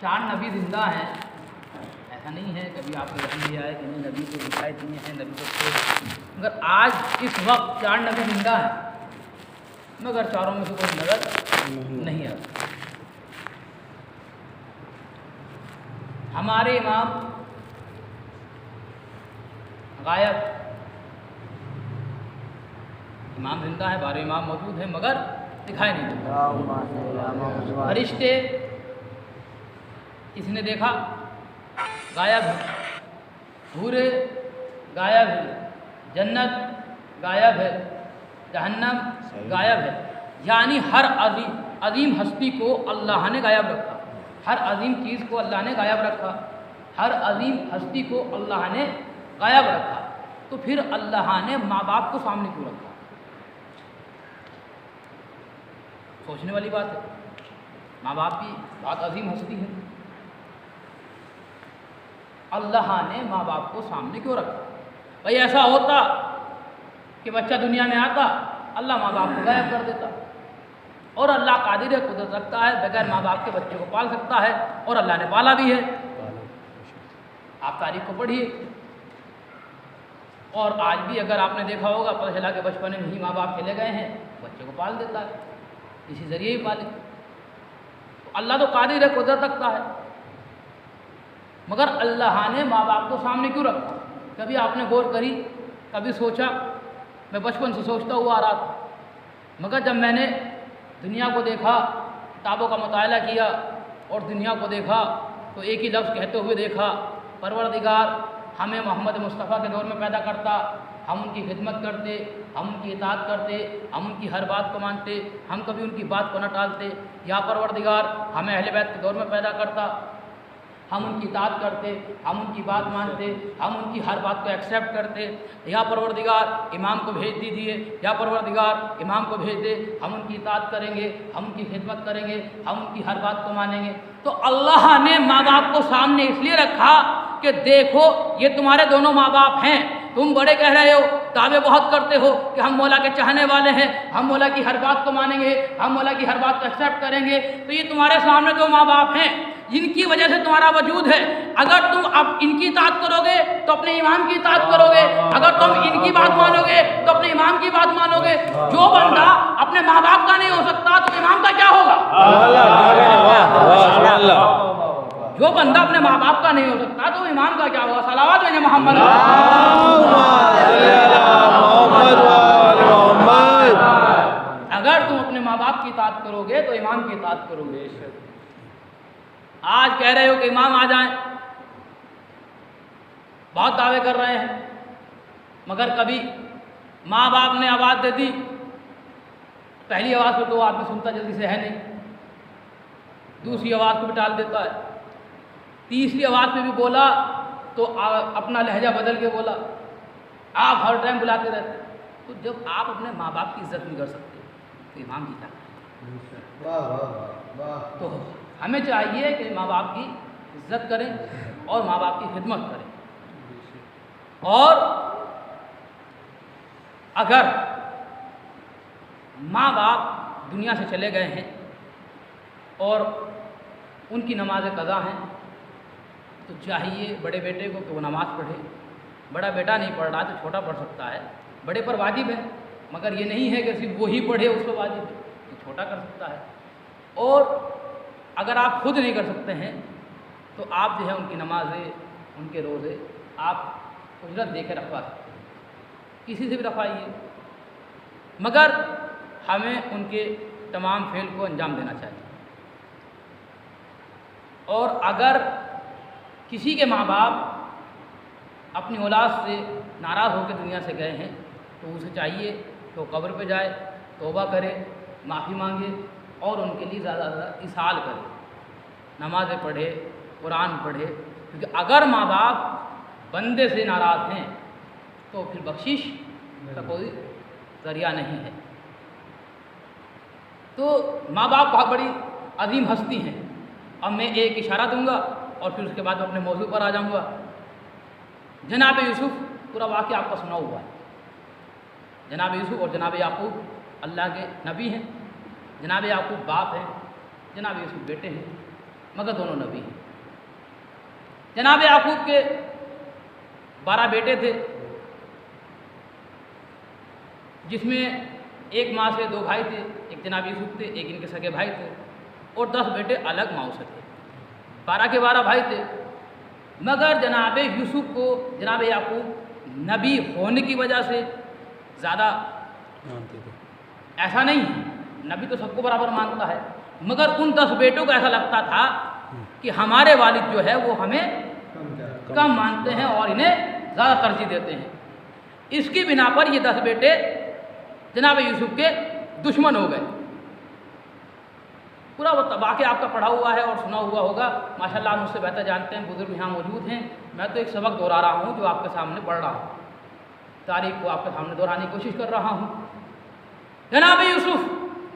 4 नबी जिंदा हैं, ऐसा नहीं है। कभी आपके ध्यान में आए कि नहीं नबी को हिदायत नहीं है, नबी को छोड़, मगर आज इस वक्त 4 नबी जिंदा हैं, मगर चारों में से कोई नजर नहीं आता। हमारे इमाम गायब, इमाम जिंदा है, 12 इमाम मौजूद हैं, मगर दिखाई नहीं देता। फरिश्ते किसी ने देखा, गायब है। हूरे गायब है, जन्नत गायब है, जहन्नम गायब है। यानी हर अजीम हस्ती को अल्लाह ने गायब रखा, हर अजीम चीज़ को अल्लाह ने गायब रखा, हर अजीम हस्ती को अल्लाह ने गायब रखा। तो फिर अल्लाह ने माँ बाप को सामने क्यों रखा? सोचने वाली बात है। माँ बाप की बहुत अजीम हस्ती है, अल्लाह ने माँ बाप को सामने क्यों रखा? भाई ऐसा होता कि बच्चा दुनिया में आता, अल्लाह माँ बाप को गायब कर देता, और अल्लाह कादिर है, कुदरत रखता है, बगैर माँ बाप के बच्चे को पाल सकता है, और अल्लाह ने पाला भी है। आप तारीख को पढ़िए, और आज भी अगर आपने देखा होगा, पता चला कि बचपन में ही माँ बाप चले गए हैं, बच्चे को पाल देता है, इसी ज़रिए ही पाले। तो अल्लाह तो कादिर है, कुदरत रखता है, मगर अल्लाह ने माँ बाप को सामने क्यों रखा? कभी आपने गौर करी, कभी सोचा? मैं बचपन से सोचता हुआ आ रहा था, मगर जब मैंने दुनिया को देखा, किताबों का मुताला किया और दुनिया को देखा, तो एक ही लफ्ज़ कहते हुए देखा, परवरदिगार हमें मोहम्मद मुस्तफ़ा के दौर में पैदा करता, हम उनकी खिदमत करते, हम उनकी इताअत करते, हम उनकी हर बात को मानते, हम कभी उनकी बात को न टालते। या परवरदिगार हमें अहले बैत के दौर में पैदा करता, हम उनकी इताअत करते, हम उनकी बात मानते, हम उनकी हर बात को एक्सेप्ट करते। या परवरदिगार इमाम को भेज दीजिए, या परवरदिगार इमाम को भेज दे, हम उनकी इताअत करेंगे, हम उनकी खिदमत करेंगे, हम उनकी हर बात को मानेंगे। तो अल्लाह ने माँ बाप को सामने इसलिए रखा कि देखो ये तुम्हारे दोनों माँ बाप हैं, तुम बड़े कह रहे हो, दावे बहुत करते हो कि हम मौला के चाहने वाले हैं, हम मौला की हर बात को मानेंगे, हम मौला की हर बात को एक्सेप्ट करेंगे। तो ये तुम्हारे सामने दो माँ बाप हैं, जिनकी वजह से तुम्हारा वजूद है। अगर तुम अब इनकी इताअत करोगे तो अपने इमाम की इताअत करोगे, अगर तुम इनकी बात मानोगे तो अपने इमाम की बात मानोगे। जो बंदा अपने माँ बाप का नहीं हो सकता तो इमाम का क्या होगा? जो बंदा अपने माँ बाप का नहीं हो सकता तो इमाम का क्या होगा? सलावत है मोहम्मद। अगर तुम अपने माँ बाप की इताअत करोगे तो इमाम की इताअत करोगे। आज कह रहे हो कि इमाम आ जाएं, बहुत दावे कर रहे हैं, मगर कभी माँ बाप ने आवाज़ दे दी, पहली आवाज़ को तो आदमी सुनता जल्दी से है नहीं, दूसरी आवाज़ को भी टाल देता है, तीसरी आवाज़ में भी बोला तो अपना लहजा बदल के बोला, आप हर टाइम बुलाते रहते। तो जब आप अपने माँ बाप की इज्जत नहीं कर सकते तो इमाम की क्या? तो हमें चाहिए कि माँ बाप की इज्जत करें और माँ बाप की खिदमत करें। और अगर माँ बाप दुनिया से चले गए हैं और उनकी नमाज क़ज़ा हैं, तो चाहिए बड़े बेटे को कि वो नमाज़ पढ़े। बड़ा बेटा नहीं पढ़ रहा तो छोटा पढ़ सकता है, बड़े पर वाजिब है, मगर ये नहीं है कि सिर्फ वही पढ़े उस पर वाजिब है, तो छोटा कर सकता है। और अगर आप खुद नहीं कर सकते हैं तो आप जो है उनकी नमाज़ें, उनके रोज़े आप उजरत दे के रखवा सकते हैं, किसी से भी रखवाइए, मगर हमें उनके तमाम फ़ेल को अंजाम देना चाहिए। और अगर किसी के माँ बाप अपनी औलाद से नाराज़ होकर दुनिया से गए हैं तो उसे चाहिए कि वो कब्र पे जाए, तौबा करे, माफ़ी मांगे और उनके लिए ज़्यादा से ज़्यादा इसाल करे, नमाज़ें पढ़े, कुरान पढ़े। क्योंकि अगर माँ बाप बंदे से नाराज़ हैं तो फिर बख्शिश का कोई ज़रिया नहीं है। तो माँ बाप बहुत बड़ी अजीम हस्ती हैं। अब मैं एक इशारा दूंगा और फिर उसके बाद मैं अपने मौजू पर आ जाऊंगा। जनाब यूसुफ पूरा वाक़या आपको सुना हुआ है। जनाब यूसुफ और जनाब याकूब अल्लाह के नबी हैं, जनाब याकूब बाप हैं, जनाब यूसुफ बेटे हैं। मगर दोनों नबी हैं। जनाब याकूब के 12 बेटे थे, जिसमें एक माँ से 2 भाई थे, एक जनाब यूसुफ थे, एक इनके सगे भाई थे, और 10 बेटे अलग माँ से थे। 12 के 12 भाई थे, मगर जनाब यूसुफ को जनाब याकूब नबी होने की वजह से ज़्यादा मानते थे। ऐसा नहीं है, नबी तो सबको बराबर मानता है, मगर उन 10 बेटों को ऐसा लगता था कि हमारे वालिद जो है वो हमें कम मानते हैं और इन्हें ज़्यादा तरजीह देते हैं। इसकी बिना पर ये 10 बेटे जनाब यूसुफ के दुश्मन हो गए। पूरा वो वाक़या आपका पढ़ा हुआ है और सुना हुआ होगा, माशाल्लाह मुझसे बेहतर जानते हैं, बुजुर्ग यहाँ मौजूद हैं। मैं तो एक सबक दोहरा रहा हूँ जो आपके सामने पढ़ रहा हूँ, तारीख को आपके सामने दोहराने की कोशिश कर रहा हूँ। जनाब यूसुफ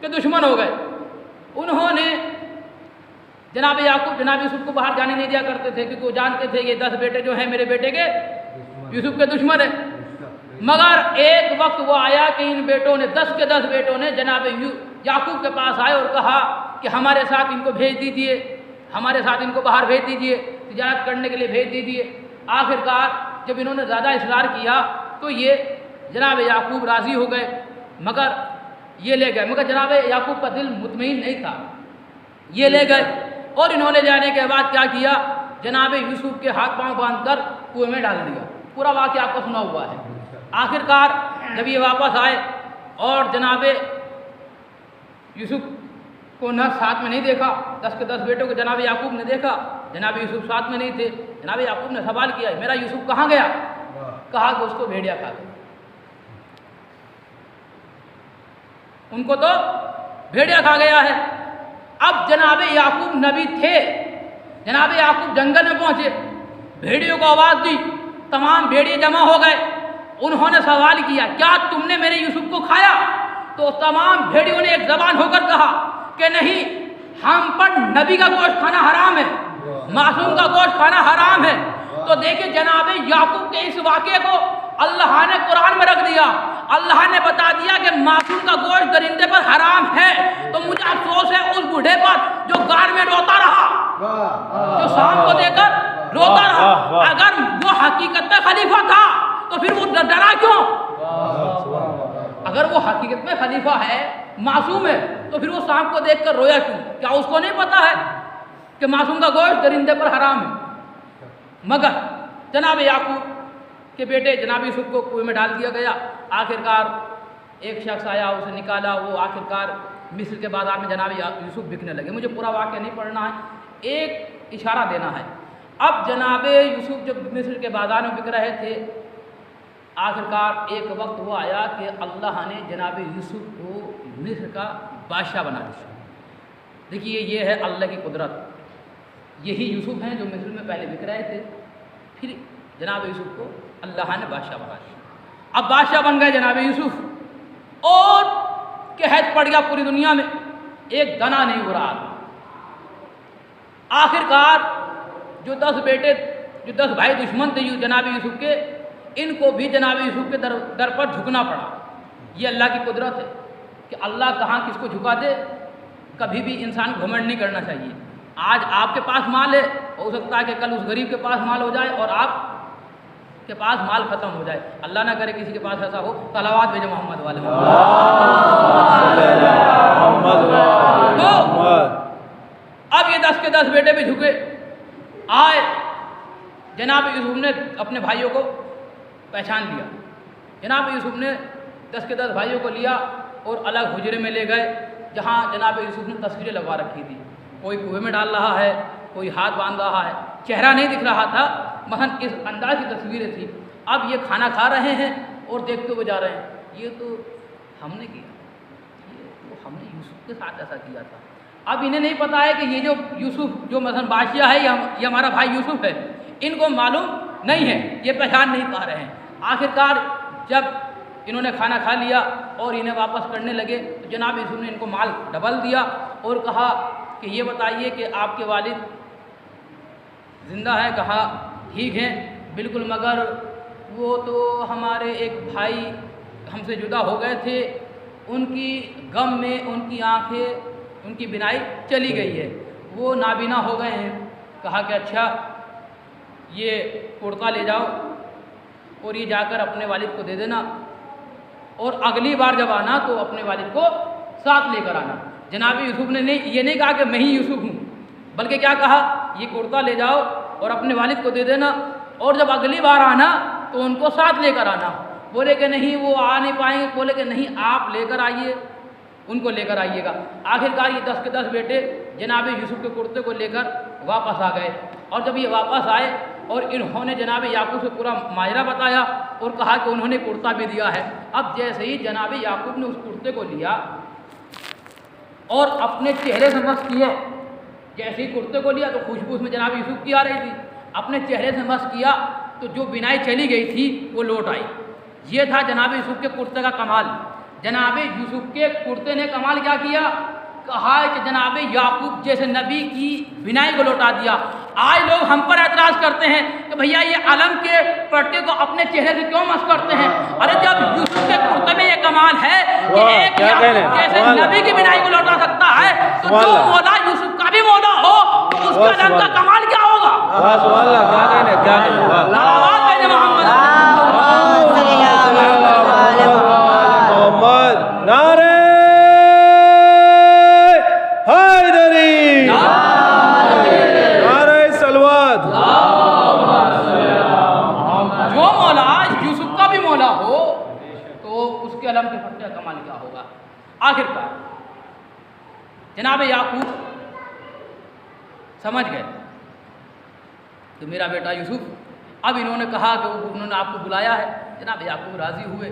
के दुश्मन हो गए। उन्होंने जनाब याकूब जनाब यूसुफ को बाहर जाने नहीं दिया करते थे, क्योंकि वो जानते थे ये 10 बेटे जो हैं मेरे बेटे के यूसुफ के दुश्मन है। मगर एक वक्त वो आया कि इन बेटों ने 10 के 10 बेटों ने जनाब याकूब के पास आए और कहा कि हमारे साथ इनको भेज दीजिए, हमारे साथ इनको बाहर भेज दीजिए, तिजारत करने के लिए भेज दीजिए। आखिरकार जब इन्होंने ज़्यादा इसरार किया तो ये जनाब याकूब राज़ी हो गए, मगर ये ले गए। मगर जनाब याकूब का दिल मुतमईन नहीं था, ये ले गए और इन्होंने जाने के बाद क्या किया, जनाब यूसुफ के हाथ पांव बांधकर कुएं में डाल दिया। पूरा वाक़या आपको सुना हुआ है। आखिरकार जब ये वापस आए और जनाब यूसुफ को न साथ में नहीं देखा, 10 के 10 बेटों को जनाब याकूब ने देखा, जनाब यूसुफ साथ में नहीं थे। जनाब याकूब ने सवाल किया, मेरा यूसुफ कहाँ गया? कहा कि उसको भेड़िया खा गया। उनको तो भेड़िया खा गया है। अब जनाब याकूब नबी थे, जनाब याकूब जंगल में पहुंचे, भेड़ियों को आवाज़ दी, तमाम भेड़िए जमा हो गए। उन्होंने सवाल किया, क्या तुमने मेरे यूसुफ को खाया? तो तमाम भेड़ियों ने एक जबान होकर कहा कि नहीं, हम पर नबी का गोश्त खाना हराम है, मासूम का गोश्त खाना हराम है। तो देखिए जनाब याकूब के इस वाक़े को अल्लाह ने कुरान में रख दिया। अल्लाह ने बता दिया कि मासूम का गोश्त दरिंदे पर हराम है। तो मुझे अफसोस है उस बूढ़े पर जो गार में रोता रहा, जो शाम को देकर रोता रहा। अगर वो हकीकत में खलीफा था तो फिर वो डरा क्यों? अगर वो हकीकत में खलीफा है, मासूम है, तो फिर वो सांप को देखकर रोया क्यों? क्या उसको नहीं पता है कि मासूम का गोश्त दरिंदे पर हराम है? मगर जनाब याकूब के बेटे जनाब यूसुफ को कुएं में डाल दिया गया। आखिरकार एक शख्स आया, उसे निकाला, वो आखिरकार मिस्र के बाज़ार में जनाब यूसुफ बिकने लगे। मुझे पूरा वाक़या नहीं पढ़ना है, एक इशारा देना है। अब जनाब यूसुफ जब मिस्र के बाज़ार में बिक रहे थे, आखिरकार एक वक्त वो आया कि अल्लाह ने जनाब यूसुफ को मिस्र का बादशाह बना दिया। देखिए ये है अल्लाह की कुदरत। यही यूसुफ हैं जो मिस्र में पहले बिक रहे थे, फिर जनाब यूसुफ को अल्लाह ने बादशाह बना दिया। अब बादशाह बन गए जनाब यूसुफ और कहत पड़ गया पूरी दुनिया में, एक दाना नहीं उड़ा। आखिरकार जो 10 बेटे, जो 10 भाई दुश्मन थे जनाब यूसुफ के, इनको भी जनाब यूसुफ के दर पर झुकना पड़ा। ये अल्लाह की कुदरत है कि अल्लाह कहाँ किसको झुका दे। कभी भी इंसान घमंड नहीं करना चाहिए। आज आपके पास माल है, हो सकता है कि कल उस गरीब के पास माल हो जाए और आप के पास माल खत्म हो जाए। अल्लाह ना करे किसी के पास ऐसा हो। तलावात भेजे मोहम्मद वाले। तो अब ये 10 के 10 बेटे भी झुके आए। जनाब यूसुफ ने अपने भाइयों को पहचान लिया। जनाब यूसुफ ने 10 के 10 भाइयों को लिया और अलग हुजरे में ले गए, जहाँ जनाब यूसुफ ने तस्वीरें लगवा रखी थी। कोई कुएं में डाल रहा है, कोई हाथ बांध रहा है, चेहरा नहीं दिख रहा था, महन इस अंदाज की तस्वीरें थी। अब ये खाना खा रहे हैं और देखते हुए जा रहे हैं, ये तो हमने किया, ये तो हमने यूसुफ के साथ ऐसा किया था। अब इन्हें नहीं पता है कि ये जो यूसुफ जो मसलन बादशाह है, ये हमारा भाई यूसुफ है। इनको मालूम नहीं है, ये पहचान नहीं पा रहे हैं। आखिरकार जब इन्होंने खाना खा लिया और इन्हें वापस करने लगे तो जनाब यूसुफ ने इनको माल डबल दिया और कहा कि ये बताइए कि आपके वालिद ज़िंदा है? कहा ठीक है बिल्कुल, मगर वो तो हमारे एक भाई हमसे जुदा हो गए थे, उनकी गम में उनकी आँखें, उनकी बिनाई चली गई है। वो नाबीना हो गए हैं। कहा कि अच्छा ये कुर्ता ले जाओ और ये जाकर अपने वालिद को दे देना, और अगली बार जब आना तो अपने वालिद को साथ लेकर आना। जनाब यूसुफ ने ये नहीं कहा कि मैं ही यूसुफ हूँ, बल्कि क्या कहा, ये कुर्ता ले जाओ और अपने वालिद को दे देना, और जब अगली बार आना तो उनको साथ लेकर आना। बोले कि नहीं वो आ नहीं पाएंगे। बोले कि नहीं आप लेकर आइए, उनको लेकर आइएगा। आखिरकार ये 10 के 10 बेटे जनाब यूसुफ के कुर्ते को लेकर वापस आ गए। और जब ये वापस आए और इन्होंने जनाब याकूब से पूरा माजरा बताया और कहा कि उन्होंने कुर्ता भी दिया है। अब जैसे ही जनाब याकूब ने उस कुर्ते को लिया और अपने चेहरे से मस किया, जैसे ही कुर्ते को लिया तो खुशबू उसमें जनाब यूसुफ की आ रही थी। अपने चेहरे से मस किया तो जो बिनाई चली गई थी वो लौट आई। ये था जनाब यूसुफ के कुर्ते का कमाल। जनाब यूसुफ के कुर्ते ने कमाल क्या किया, कहा कि जनाब याकूब जैसे नबी की बिनाई को लौटा दिया। आज लोग हम पर एतराज़ करते हैं कि भैया ये अलम के पट्टे को अपने चेहरे से क्यों मस करते हैं। अरे जब यूसुफ के कुर्ते में ये कमाल है कि एक जैसे नबी की बिनाई को लौटा सकता है, तो जो मौला यूसुफ का भी मौला हो तो उसके अलम का कमाल क्या होगा। नारे हैदरी, नारे सलवात। जो मौला यूसुफ का भी मौला हो तो उसके अलम के फट्टे का कमाल क्या होगा। आखिरकार जनाब याकूब समझ गए कि मेरा बेटा यूसुफ। अब इन्होंने कहा कि उन्होंने आपको बुलाया है। जनाब याकूब राज़ी हुए।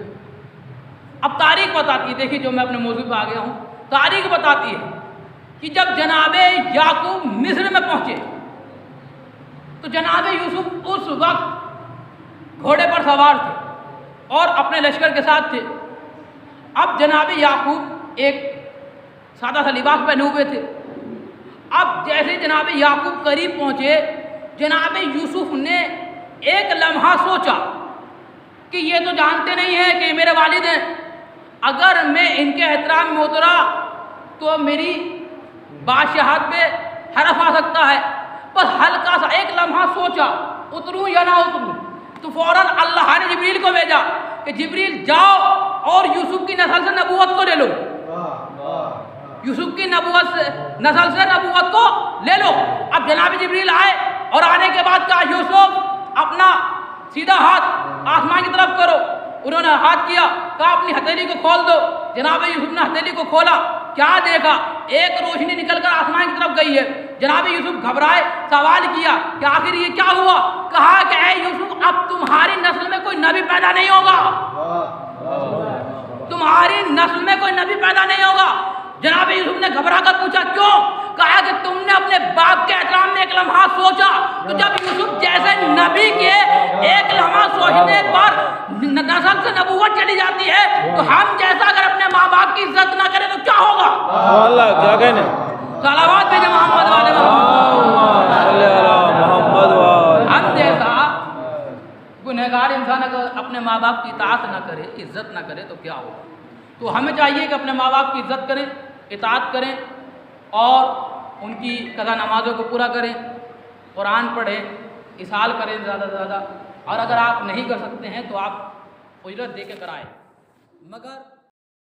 अब तारीख बताती है, देखिए जो मैं अपने मौजू पे आ गया हूँ, तारीख बताती है कि जब जनाब याकूब मिस्र में पहुँचे तो जनाब यूसुफ उस वक्त घोड़े पर सवार थे और अपने लश्कर के साथ थे। अब जनाब याकूब एक सादा सा लिबास पहने हुए थे। अब जैसे जनाब याकूब करीब पहुँचे, जनाब यूसुफ ने एक लम्हा सोचा कि ये तो जानते नहीं हैं कि मेरे वालिद हैं। अगर मैं इनके एहतराम में उतरा तो मेरी बादशाहत पे हरफ आ सकता है। पर हल्का सा एक लम्हा सोचा उतरूं या ना उतरूं, तो फौरन अल्लाह ने जिब्रील को भेजा कि जिब्रील जाओ और यूसुफ की नस्ल से नबूवत को ले लो। यूसुफ की नस्ल से नबूवत को ले लो। अब जनाब जिब्रील आए और आने के बाद कहा यूसुफ अपना सीधा हाथ आसमान की तरफ करो। उन्होंने हाथ किया, कहा अपनी हथेली को खोल दो। जनाब यूसुफ ने हथेली को खोला, क्या देखा, एक रोशनी निकलकर आसमान की तरफ गई है। जनाब यूसुफ घबराए, सवाल किया कि आखिर ये क्या हुआ। कहा कि ऐ यूसुफ अब तुम्हारी नस्ल में कोई नबी पैदा नहीं होगा, तुम्हारी नस्ल में कोई नबी पैदा नहीं होगा। जनाब यूसुफ ने घबरा कर पूछा क्यों। कहा कि तुमने अपने बाप के एहतराम में एक लम्हा सोचा। तो जब यूसुफ जैसे नबी के एक लम्हा सोचने पर नस्ल से नबूवत चली जाती है, तो हम जैसा अगर अपने माँ बाप की इज्जत ना करें तो क्या होगा। क्या कहने, सलावत भेजे मोहम्मद वाले हम जैसा गुनहगार इंसान अगर अपने माँ बाप की इताअत ना करे, इज्जत ना करे तो क्या होगा। तो हमें चाहिए कि अपने माँ बाप की इज्जत करें, इताअत करें और उनकी कज़ा नमाज़ों को पूरा करें, कुरान पढ़ें, इसाल करें ज़्यादा से ज़्यादा। और अगर आप नहीं कर सकते हैं तो आप उजरत दे के कराएं। मगर